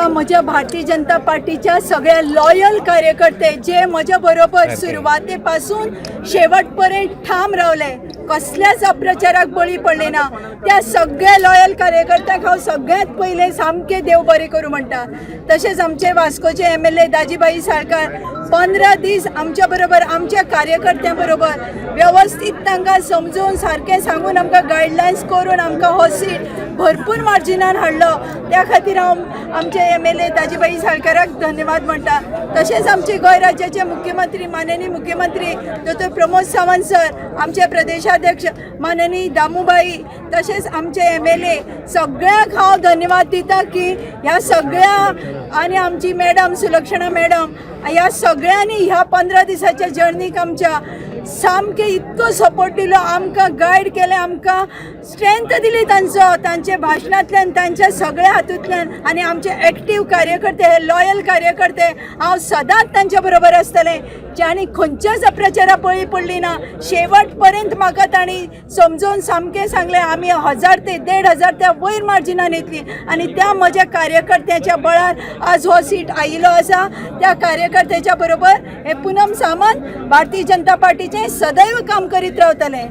आमकां म्हज्या भारतीय जनता पार्टीच्या सगळ्या लॉयल कार्यकर्ते जे म्हज्या बरोबर सुरवाते पासून शेवट पर्यंत ठाम रावले, कसल्याच अप्रचाराक बळी पडले ना, त्या सगळ्या लॉयल कार्यकर्त्यांक हांव सगळ्यांत पयलें सामकें देव बरें करूं म्हणटा। तशेंच आमचे वास्कोचे MLA दाजीबाई साळकार 15 दीस आमच्या बरोबर, आमच्या कार्यकर्त्यां बरोबर व्यवस्थित तांकां समजून सारकें सांगून आमकां गायडलायन्स करून आमकां हो सीट भरपूर मार्जिनान हाडलो। त्या खातीर हांव आमचे MLA दाजीबाई साळकाराक धन्यवाद म्हणटा। तशेंच आमचे गोंय राज्याचे मुख्यमंत्री माननीय मुख्यमंत्री डॉ. प्रमोद सावंत सर, आमचे प्रदेशाध्यक्ष माननीय दामूबाई, तशेंच आमचे MLA सगळ्यांक हांव धन्यवाद दिता की ह्या सगळ्या, आनी आमची मॅडम सुलक्षणा मॅडम, ह्या सगळ्यांनी ह्या 15 दिसाच्या जर्नीक आमच्या सामकें इतको सपोर्ट दिलो, आमकां गायड केलें, आमकां स्ट्रेंथ दिली तांचे भाशणांतल्यान, तांच्या सगळ्या हातूंतल्यान। आनी आमचे एक्टीव कार्यकर्ते, हे लॉयल कार्यकर्ते, हांव सदांच तांच्या बरोबर आसतलें, ज्यांनी खंयच्याच अप्रचारा बळी पडली ना। शेवट पर्यंत म्हाका तांणी समजोवन सामकें सांगलें आमी 1000 ते 1500 त्या वयर मार्जिनान येतली, आनी त्या म्हज्या कार्यकर्त्याच्या बळार आज हो सीट आयिल्लो आसा। त्या कार्यकर्त्याच्या बरोबर हे पूनम सावंत भारतीय जनता पार्टीचें सदैव काम करीत रावतलें।